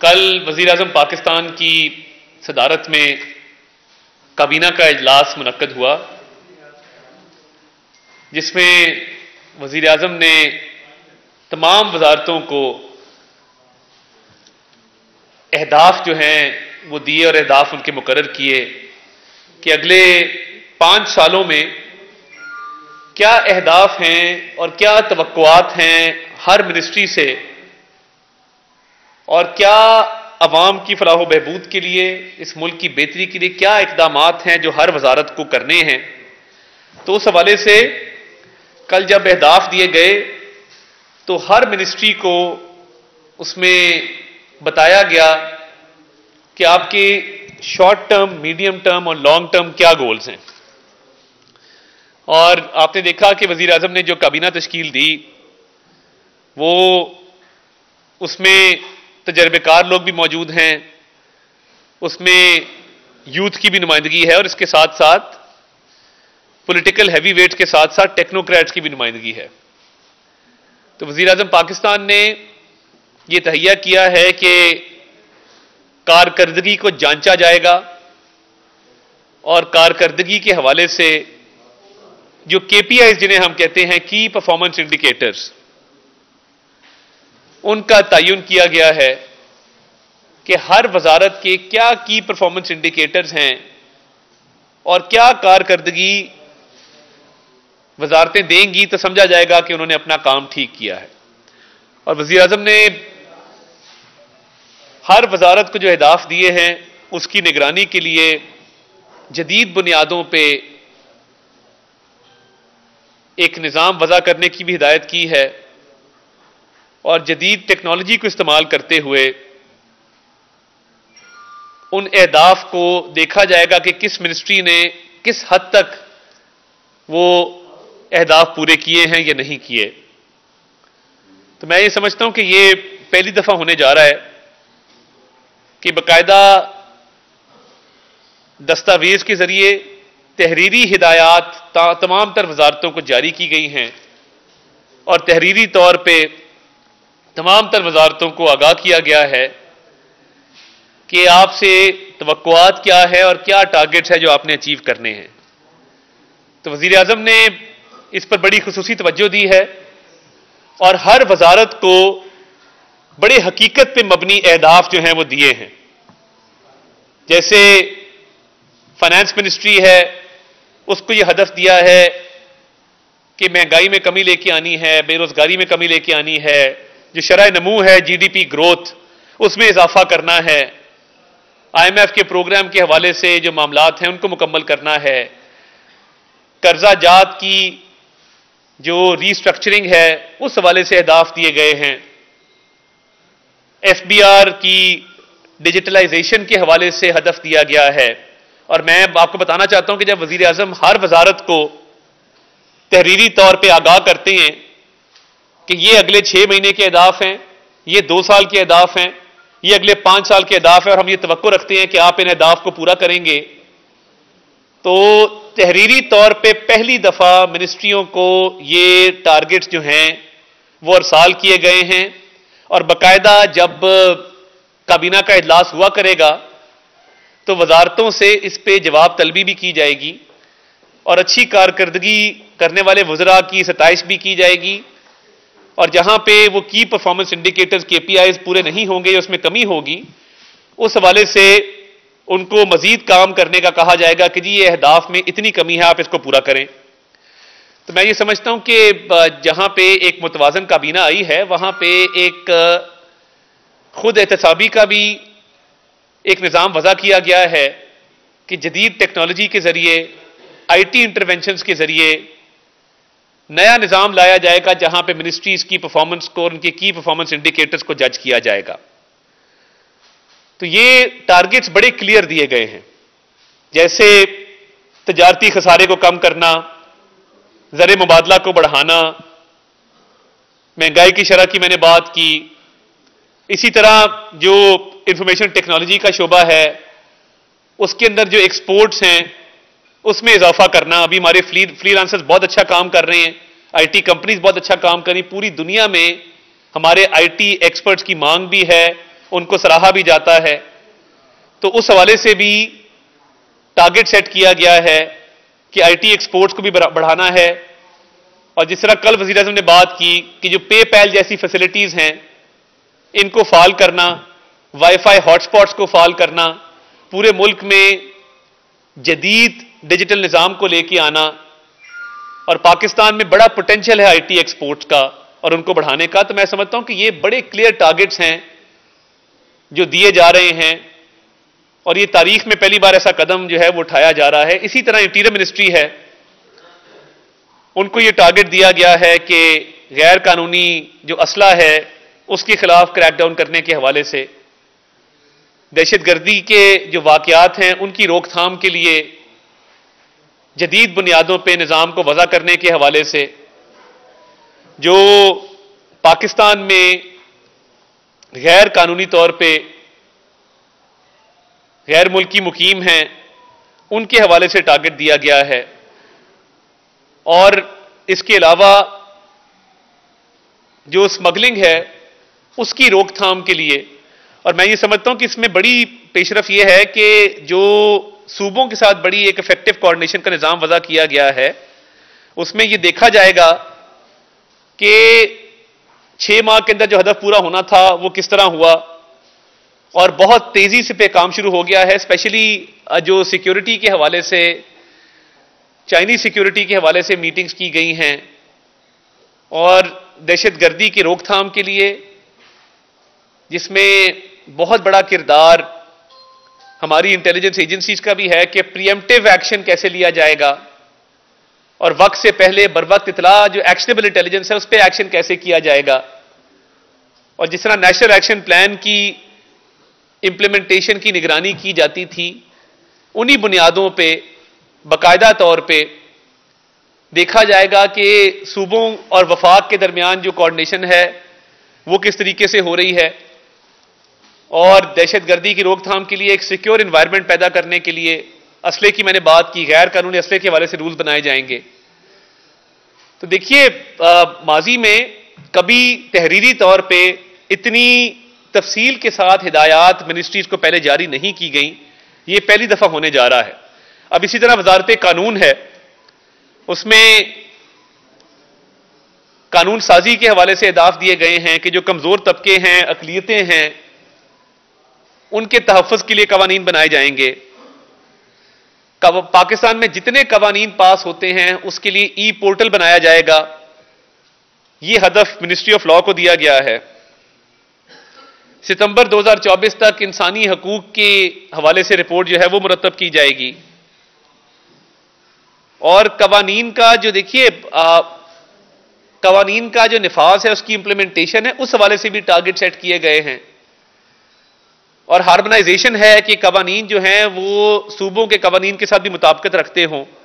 कल वज़ीर आज़म पाकिस्तान की सदारत में काबीना का इजलास मुनक्कद हुआ, जिसमें वज़ीर आज़म ने तमाम वजारतों को अहदाफ जो हैं वो दिए और अहदाफ उनके मुकर्रर किए कि अगले 5 सालों में क्या अहदाफ हैं और क्या तवक्कुआत हैं हर मिनिस्ट्री से, और क्या अवाम की फलाह व बहबूद के लिए, इस मुल्क की बेहतरी के लिए क्या इक़दामात हैं जो हर वजारत को करने हैं। तो उस हवाले से कल जब अहदाफ दिए गए तो हर मिनिस्ट्री को उसमें बताया गया कि आपके शॉर्ट टर्म, मीडियम टर्म और लॉन्ग टर्म क्या गोल्स हैं। और आपने देखा कि वज़ीर आज़म ने जो काबीना तश्कील दी वो उसमें तजर्बेकार लोग भी मौजूद हैं, उसमें यूथ की भी नुमाइंदगी है और इसके साथ साथ पॉलिटिकल हैवी वेट के साथ साथ टेक्नोक्रेट्स की भी नुमाइंदगी है। तो वज़ीर आज़म पाकिस्तान ने यह तहैया किया है कि कारकर्दगी को जांचा जाएगा और कारकर्दगी के हवाले से जो KPIs जिन्हें हम कहते हैं की परफॉर्मेंस इंडिकेटर्स, उनका तयन किया गया है कि हर वजारत के क्या की परफॉर्मेंस इंडिकेटर्स हैं और क्या कारकर्दगी वजारतें देंगी तो समझा जाएगा कि उन्होंने अपना काम ठीक किया है। और वज़ीर आज़म ने हर वजारत को जो अहदाफ दिए हैं उसकी निगरानी के लिए जदीद बुनियादों पे एक निज़ाम वज़ा करने की भी हिदायत की है और जदीद टेक्नोलॉजी को इस्तेमाल करते हुए उन अहदाफ को देखा जाएगा कि किस मिनिस्ट्री ने किस हद तक वो अहदाफ पूरे किए हैं या नहीं किए। तो मैं ये समझता हूं कि ये पहली दफा होने जा रहा है कि बाकायदा दस्तावेज के जरिए तहरीरी हिदायत तमाम तर वजारतों को जारी की गई हैं और तहरीरी तौर पे तमाम तर वजारतों को आगाह किया गया है कि आपसे तवक्कुआत क्या है और क्या टारगेट्स है जो आपने अचीव करने हैं। तो वज़ीर आज़म ने इस पर बड़ी खुसूसी तवज्जो दी है और हर वजारत को बड़े हकीकत पे मबनी अहदाफ जो हैं वो दिए हैं। जैसे फाइनेंस मिनिस्ट्री है, उसको ये हदफ दिया है कि महंगाई में कमी लेके आनी है, बेरोजगारी में कमी लेके आनी है, जो शरह नमू है GDP ग्रोथ उसमें इजाफा करना है, IMF के प्रोग्राम के हवाले से जो मामलात हैं उनको मुकम्मल करना है, कर्जा जात की जो रीस्ट्रक्चरिंग है उस हवाले से अहदाफ दिए गए हैं, FBR की डिजिटलाइजेशन के हवाले से हदफ दिया गया है। और मैं आपको बताना चाहता हूं कि जब वज़ीर आज़म हर वजारत को तहरीरी तौर पे आगाह करते हैं कि ये अगले 6 महीने के अहदाफ हैं, ये 2 साल के अहदाफ हैं, ये अगले 5 साल के अहदाफ हैं और हम ये तवक्को रखते हैं कि आप इन अहदाफ को पूरा करेंगे, तो तहरीरी तौर पे पहली दफा मिनिस्ट्रियों को ये टारगेट्स जो हैं वो अरसाल किए गए हैं। और बाकायदा जब काबीना का इजलास हुआ करेगा तो वजारतों से इस पे जवाब तलबी भी की जाएगी और अच्छी कारकर्दगी करने वाले वज़रा की सताइश भी की जाएगी। और जहां पे वो की परफॉर्मेंस इंडिकेटर्स KPIs पूरे नहीं होंगे या उसमें कमी होगी, उस हवाले से उनको मजीद काम करने का कहा जाएगा कि जी ये अहदाफ में इतनी कमी है, आप इसको पूरा करें। तो मैं ये समझता हूं कि जहां पे एक मुतवाज़न काबीना आई है वहां पे एक खुद एहतसाबी का भी एक निज़ाम वज़ा किया गया है कि जदीद टेक्नोलॉजी के जरिए, IT इंटरवेंशंस के जरिए नया निज़ाम लाया जाएगा जहां पे मिनिस्ट्रीज की परफॉर्मेंस को, उनके की परफॉर्मेंस इंडिकेटर्स को जज किया जाएगा। तो ये टारगेट्स बड़े क्लियर दिए गए हैं, जैसे तजारती खसारे को कम करना, ज़र मुबादला को बढ़ाना, महंगाई की शरह की मैंने बात की, इसी तरह जो इंफॉर्मेशन टेक्नोलॉजी का शोबा है उसके अंदर जो एक्सपोर्ट्स हैं उसमें इजाफा करना। अभी हमारे फ्रीलांसर्स बहुत अच्छा काम कर रहे हैं, IT कंपनीज बहुत अच्छा काम कर रही, पूरी दुनिया में हमारे IT एक्सपर्ट्स की मांग भी है उनको सराहा भी जाता है। तो उस हवाले से भी टारगेट सेट किया गया है कि आईटी एक्सपोर्ट्स को भी बढ़ाना है। और जिस तरह कल वज़ीर आज़म ने बात की कि जो पेपैल जैसी फैसिलिटीज हैं इनको फाल करना, वाईफाई हॉटस्पॉट्स को फाल करना, पूरे मुल्क में जदीद डिजिटल निज़ाम को लेके आना, और पाकिस्तान में बड़ा पोटेंशियल है आईटी एक्सपोर्ट्स का और उनको बढ़ाने का। तो मैं समझता हूं कि ये बड़े क्लियर टारगेट्स हैं जो दिए जा रहे हैं और ये तारीख में पहली बार ऐसा कदम जो है वो उठाया जा रहा है। इसी तरह इंटीरियर मिनिस्ट्री है, उनको ये टारगेट दिया गया है कि गैर कानूनी जो असला है उसके खिलाफ क्रैकडाउन करने के हवाले से, दहशतगर्दी के जो वाकयात हैं उनकी रोकथाम के लिए जदीद बुनियादों पे निज़ाम को वज़ा करने के हवाले से, जो पाकिस्तान में गैर कानूनी तौर पे गैर मुल्की मुकीम हैं उनके हवाले से टारगेट दिया गया है। और इसके अलावा जो स्मगलिंग है उसकी रोकथाम के लिए, और मैं ये समझता हूं कि इसमें बड़ी पेशरफ ये है कि जो सूबों के साथ बड़ी एक इफेक्टिव कोऑर्डिनेशन का निज़ाम वज़ा किया गया है, उसमें ये देखा जाएगा कि 6 माह के अंदर जो हदफ पूरा होना था वो किस तरह हुआ, और बहुत तेजी से पे काम शुरू हो गया है। स्पेशली जो सिक्योरिटी के हवाले से, चाइनीज सिक्योरिटी के हवाले से मीटिंग्स की गई हैं, और दहशतगर्दी की रोकथाम के लिए जिसमें बहुत बड़ा किरदार हमारी इंटेलिजेंस एजेंसीज का भी है कि प्रीएम्प्टिव एक्शन कैसे लिया जाएगा और वक्त से पहले बर वक्त इतला जो एक्शनेबल इंटेलिजेंस है उस पर एक्शन कैसे किया जाएगा। और जिस तरह नेशनल एक्शन प्लान की इंप्लीमेंटेशन की निगरानी की जाती थी, उन्हीं बुनियादों पे बाकायदा तौर पे देखा जाएगा कि सूबों और वफाक के दरमियान जो कोऑर्डिनेशन है वो किस तरीके से हो रही है, और दहशतगर्दी की रोकथाम के लिए एक सिक्योर एनवायरनमेंट पैदा करने के लिए असले की मैंने बात की, गैर कानूनी असले के हवाले से रूल्स बनाए जाएंगे। तो देखिए, माजी में कभी तहरीरी तौर पे इतनी तफसील के साथ हिदायत मिनिस्ट्रीज को पहले जारी नहीं की गई, ये पहली दफा होने जा रहा है। अब इसी तरह वजारत कानून है, उसमें कानून साजी के हवाले से अहदाफ दिए गए हैं कि जो कमजोर तबके हैं, अकलियतें हैं, उनके तहफ़्फ़ुज़ के लिए कवानीन बनाए जाएंगे। पाकिस्तान में जितने कवानीन पास होते हैं उसके लिए ई पोर्टल बनाया जाएगा। यह हदफ मिनिस्ट्री ऑफ लॉ को दिया गया है। सितंबर 2024 तक इंसानी हकूक के हवाले से रिपोर्ट जो है वो मुरतब की जाएगी। और कवानीन का जो देखिए, कवानीन का जो निफाज है उसकी इंप्लीमेंटेशन है, उस हवाले से भी टारगेट सेट किए गए हैं। और हार्मोनाइजेशन है कि कवानीन जो हैं वो सूबों के कवानीन के साथ भी मुताबिकत रखते हों।